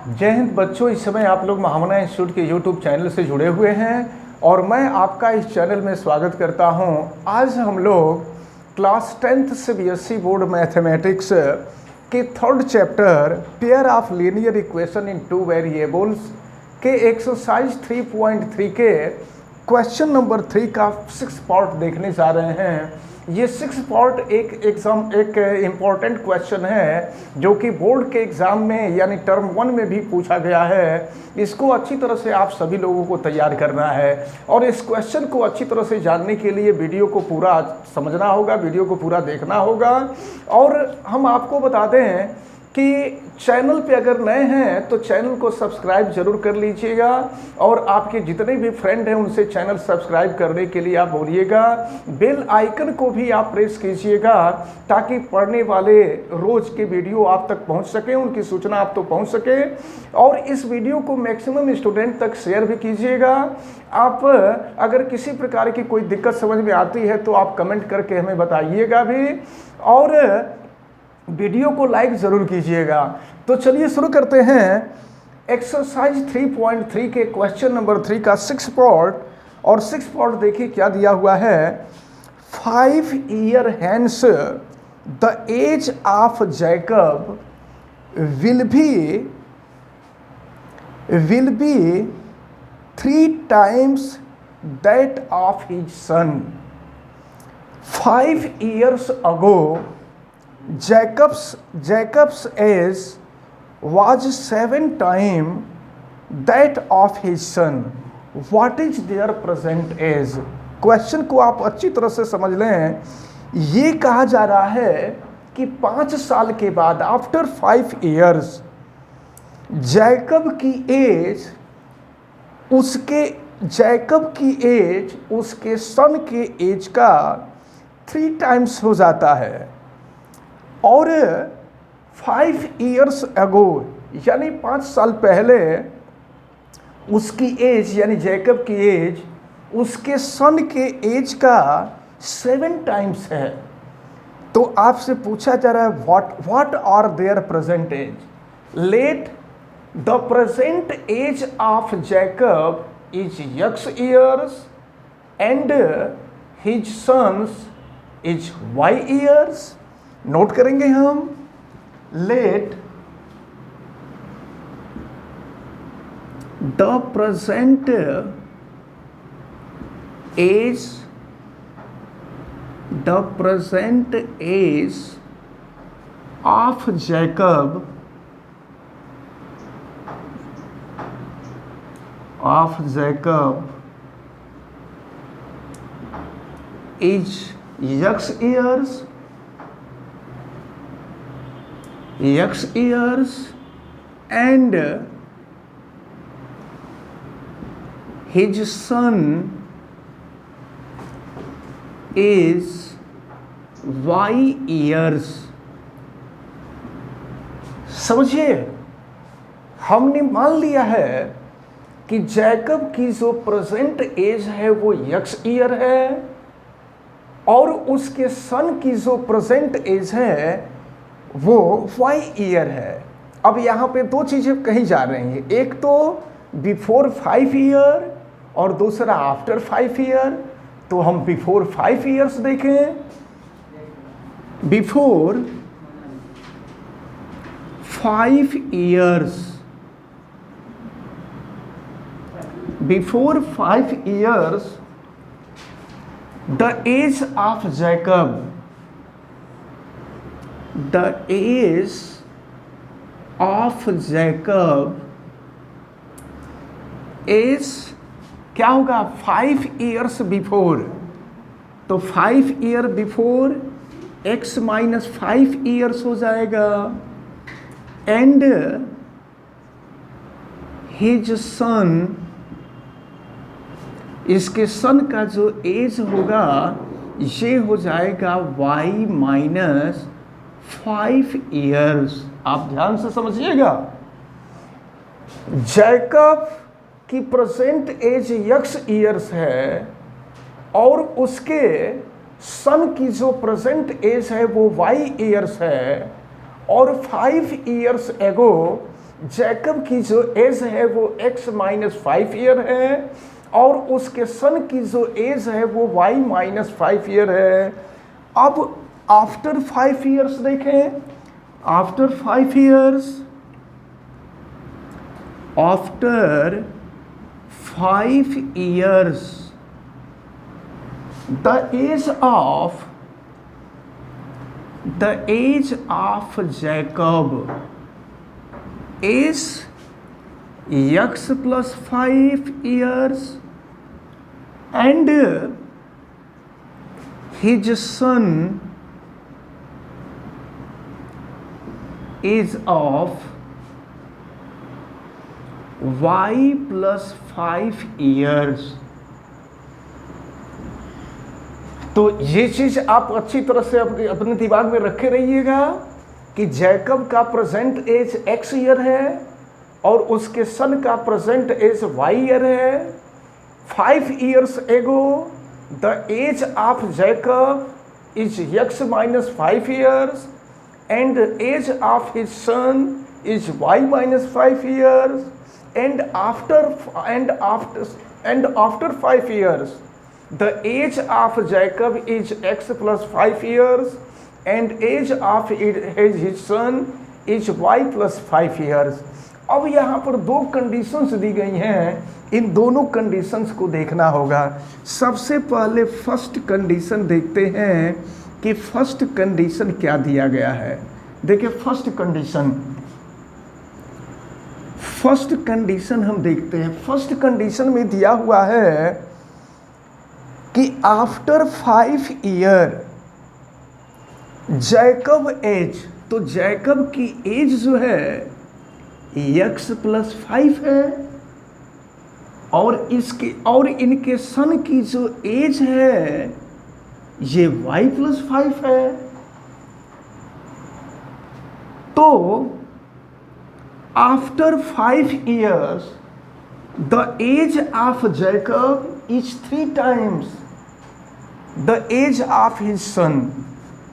जय हिंद बच्चों। इस समय आप लोग महामना इंस्टीट्यूट के यूट्यूब चैनल से जुड़े हुए हैं और मैं आपका इस चैनल में स्वागत करता हूं। आज हम लोग क्लास 10th से बीएससी बोर्ड मैथमेटिक्स के third chapter pair of linear equation in two variables के एक्सरसाइज 3.3 के क्वेश्चन नंबर 3 का 6 पार्ट देखने जा रहे हैं। ये 6 पार्ट एक इम्पॉर्टेंट क्वेश्चन है जो कि बोर्ड के एग्ज़ाम में यानी टर्म 1 में भी पूछा गया है। इसको अच्छी तरह से आप सभी लोगों को तैयार करना है और इस क्वेश्चन को अच्छी तरह से जानने के लिए वीडियो को पूरा समझना होगा, वीडियो को पूरा देखना होगा। और हम आपको बता दें कि चैनल पे अगर नए हैं तो चैनल को सब्सक्राइब जरूर कर लीजिएगा और आपके जितने भी फ्रेंड हैं उनसे चैनल सब्सक्राइब करने के लिए आप बोलिएगा। बेल आइकन को भी आप प्रेस कीजिएगा ताकि पढ़ने वाले रोज़ के वीडियो आप तक पहुंच सके, उनकी सूचना आप तक पहुंच सके। और इस वीडियो को मैक्सिमम स्टूडेंट तक शेयर भी कीजिएगा। आप अगर किसी प्रकार की कोई दिक्कत समझ में आती है तो आप कमेंट करके हमें बताइएगा भी और वीडियो को लाइक ज़रूर कीजिएगा। तो चलिए शुरू करते हैं एक्सरसाइज 3.3 के क्वेश्चन नंबर 3 का 6 पार्ट। और 6 पार्ट देखिए क्या दिया हुआ है। 5 year hence the age of Jacob will be 3 times that of his son. 5 years ago Jacob's age was 7 times that of his son. What is their present age? Question को आप अच्छी तरह से समझ लें। ये कहा जा रहा है कि 5 साल के बाद आफ्टर 5 years जैकब की एज उसके सन के एज का 3 times हो जाता है। और 5 years ago यानी 5 साल पहले उसकी एज यानी जैकब की एज उसके सन के एज का 7 times है। तो आपसे पूछा जा रहा है what are their present age. Let the present age of Jacob is X years and his sons is Y years। Note करेंगे हम। Let the present age of Jacob is X years and his son is Y years। समझिए, हमने मान लिया है कि Jacob की जो प्रेजेंट एज है वो X ईयर है और उसके सन की जो प्रेजेंट एज है वो Y ईयर है। अब यहाँ पे 2 चीज़ें कही जा रही हैं, एक तो बिफोर 5 ईयर और दूसरा आफ्टर 5 ईयर। तो हम बिफोर 5 ईयर्स देखें। Before 5 years the age of Jacob is क्या होगा 5 years बिफोर। तो 5 year before X minus 5 years हो जाएगा एंड हिज सन इसके सन का जो एज होगा ये हो जाएगा Y minus 5 years। आप ध्यान से समझिएगा। जैकब की प्रेजेंट एज X years है और उसके सन की जो प्रेजेंट एज है वो Y years है और 5 years ago जैकब की जो एज है वो x माइनस 5 ईयर है और उसके सन की जो एज है वो y माइनस 5 ईयर है। अब आफ्टर 5 ईयर्स देखें, after 5 years, after 5 years the age of Jacob is x plus 5 years and his son is of y plus 5 years। तो ये चीज आप अच्छी तरह से अपने दिमाग में रखे रहिएगा कि जैकब का प्रेजेंट एज x ईयर है और उसके सन का प्रेजेंट एज y ईयर है। 5 years ago the age of Jacob is x minus 5 years and the age of his son is y minus 5 years and after 5 years the age of Jacob is x plus 5 years and age of his son is y plus 5 years। अब यहाँ पर दो conditions दी गई हैं, इन दोनों conditions को देखना होगा। सबसे पहले फर्स्ट कंडीशन देखते हैं कि फर्स्ट कंडीशन क्या दिया गया है। देखिए फर्स्ट कंडीशन हम देखते हैं। फर्स्ट कंडीशन में दिया हुआ है कि आफ्टर 5 ईयर जैकब एज, तो जैकब की एज जो है x प्लस 5 है और इनके सन की जो एज है ये y प्लस 5 है। तो after 5 years the age of Jacob is 3 times the age of his son।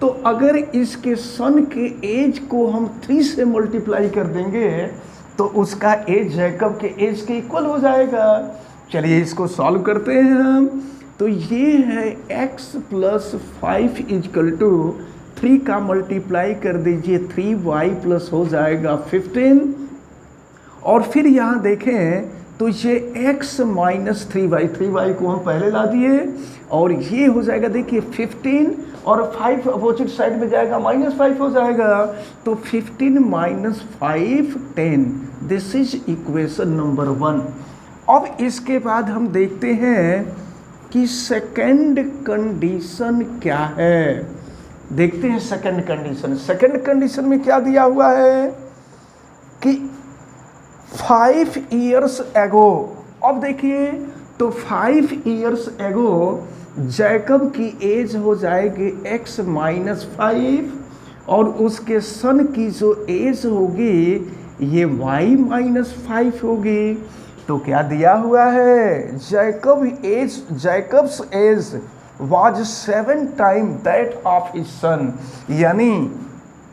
तो अगर इसके सन के एज को हम 3 से मल्टीप्लाई कर देंगे तो उसका एज जैकब के एज के इक्वल हो जाएगा। चलिए इसको सॉल्व करते हैं हम। तो ये है x प्लस 5 इजकल टू 3 का मल्टीप्लाई कर दीजिए 3y प्लस हो जाएगा 15 और फिर यहाँ देखें तो ये x माइनस 3y को हम पहले ला दिए और ये हो जाएगा देखिए 15 और 5 अपोजिट साइड में जाएगा -5 हो जाएगा। तो 15 minus 5 10, this is equation number 1। अब इसके बाद हम देखते हैं कि सेकंड कंडीशन क्या है। देखते हैं सेकंड कंडीशन। सेकंड कंडीशन में क्या दिया हुआ है कि 5 years ago, अब देखिए तो 5 years ago जैकब की एज हो जाएगी x माइनस 5 और उसके सन की जो एज होगी ये y माइनस 5 होगी। तो क्या दिया हुआ है, Jacob's age was 7 time that of his son, यानी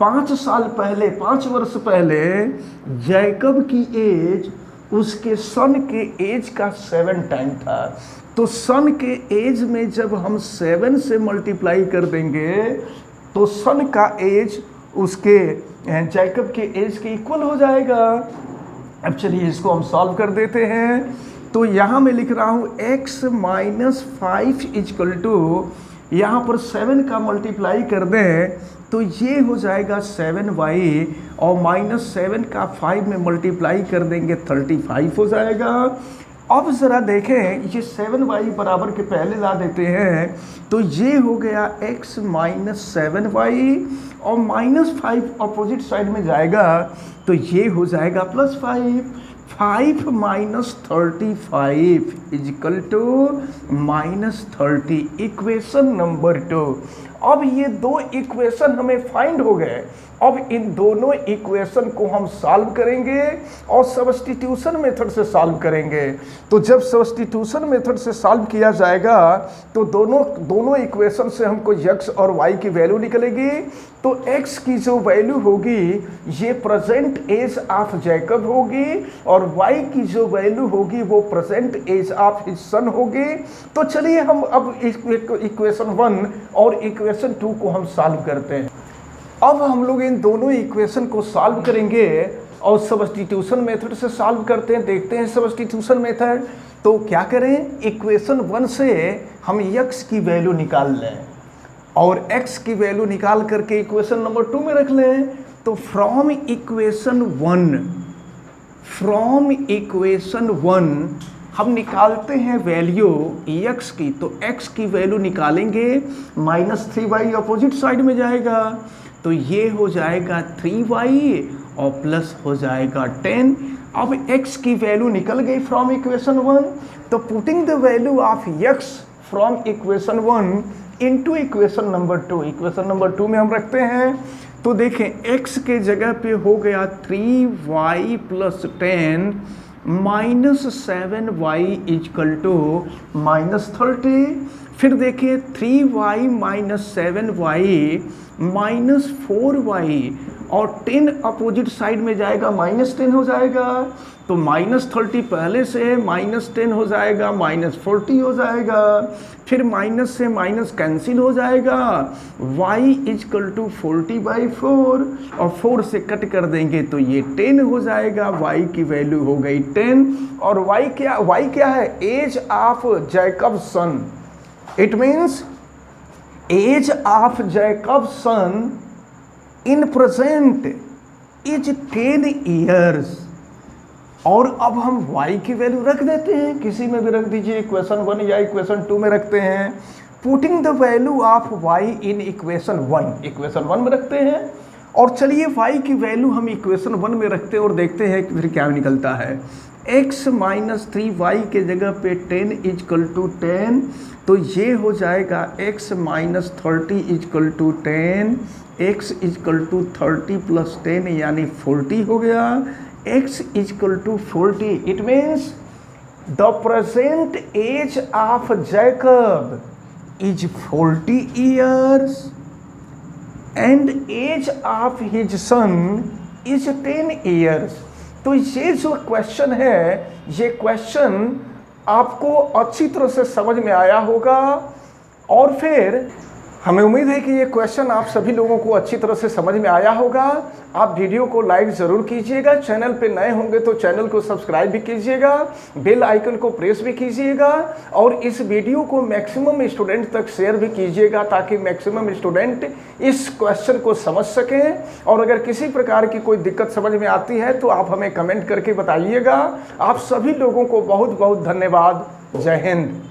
5 वर्ष पहले जैकब की एज उसके सन के एज का 7 टाइम था। तो सन के एज में जब हम 7 से मल्टीप्लाई कर देंगे तो सन का एज उसके जैकब के एज के इक्वल हो जाएगा। अब चलिए इसको हम सॉल्व कर देते हैं। तो यहाँ मैं लिख रहा हूँ x माइनस 5 इजकल टू, यहाँ पर 7 का मल्टीप्लाई कर दें तो ये हो जाएगा 7y और -7 का 5 में मल्टीप्लाई कर देंगे 35 हो जाएगा। अब ज़रा देखें ये 7y बराबर के पहले ला देते हैं तो ये हो गया x माइनस 7y और -5 अपोजिट साइड में जाएगा तो ये हो जाएगा +5। 5 minus 35 equal to -30, equation number 2। अब ये दो इक्वेशन हमें फाइंड हो गए। अब इन दोनों इक्वेशन को हम सॉल्व करेंगे और सब्स्टिट्यूशन मेथड से सॉल्व करेंगे। तो जब सब्स्टिट्यूशन मेथड से सॉल्व किया जाएगा तो दोनों इक्वेशन से हमको x और y की वैल्यू निकलेगी। तो x की जो वैल्यू होगी ये प्रेजेंट एज ऑफ जैकब होगी और y की जो वैल्यू होगी वो present age of his son होगी। तो चलिए हम अब इक्वेशन 1 और इक्वेशन 2 को हम सॉल्व करते हैं। अब हम लोग इन दोनों इक्वेशन को सॉल्व करेंगे और सब्स्टिट्यूशन मेथड से सॉल्व करते हैं। देखते हैं सब्स्टिट्यूशन मेथड। तो क्या करें, इक्वेशन 1 से हम x की वैल्यू निकाल लें और x की वैल्यू निकाल करके इक्वेशन नंबर 2 में रख लें। तो फ्रॉम इक्वेशन 1 हम निकालते हैं वैल्यू x की। तो x की वैल्यू निकालेंगे, -3y अपोजिट साइड में जाएगा तो ये हो जाएगा 3y और प्लस हो जाएगा 10। अब x की वैल्यू निकल गई फ्रॉम इक्वेशन 1। तो putting the value of x from equation 1 into equation number 2, equation number 2 में हम रखते हैं। तो देखें x के जगह पे हो गया 3y plus 10 -7y equal to -30। फिर देखिए 3y - 7y -4y और 10 अपोजिट साइड में जाएगा -10 हो जाएगा। तो -30 पहले से -10 हो जाएगा, -40 हो जाएगा। फिर माइनस से माइनस कैंसिल हो जाएगा, y इक्वल टू 40/4 और 4 से कट कर देंगे तो ये 10 हो जाएगा। y की वैल्यू हो गई 10 और y क्या है, age of Jacob son. It means age of Jacob son in present is 10 years. और अब हम y की वैल्यू रख देते हैं, किसी में भी रख दीजिए, इक्वेशन 1 या इक्वेशन 2 में रखते हैं। Putting the value of y in equation 1 में रखते हैं। और चलिए y की वैल्यू हम इक्वेशन 1 में रखते हैं और देखते हैं फिर क्या निकलता है। x - 3y के जगह पे 10 इक्वल टू 10, तो ये हो जाएगा x - 30 equal to 10, x equal to 30 plus 10 यानी 40 हो गया। x equal to 40, it means the present age of Jacob is 40 years and age of his son is 10 years. तो ये जो क्वेश्चन है, ये क्वेश्चन आपको अच्छी तरह से समझ में आया होगा और फिर हमें उम्मीद है कि ये क्वेश्चन आप सभी लोगों को अच्छी तरह से समझ में आया होगा। आप वीडियो को लाइक ज़रूर कीजिएगा, चैनल पे नए होंगे तो चैनल को सब्सक्राइब भी कीजिएगा, बेल आइकन को प्रेस भी कीजिएगा और इस वीडियो को मैक्सिमम स्टूडेंट तक शेयर भी कीजिएगा ताकि मैक्सिमम स्टूडेंट इस क्वेश्चन को समझ सकें। और अगर किसी प्रकार की कोई दिक्कत समझ में आती है तो आप हमें कमेंट करके बताइएगा। आप सभी लोगों को बहुत बहुत धन्यवाद। जय हिंद।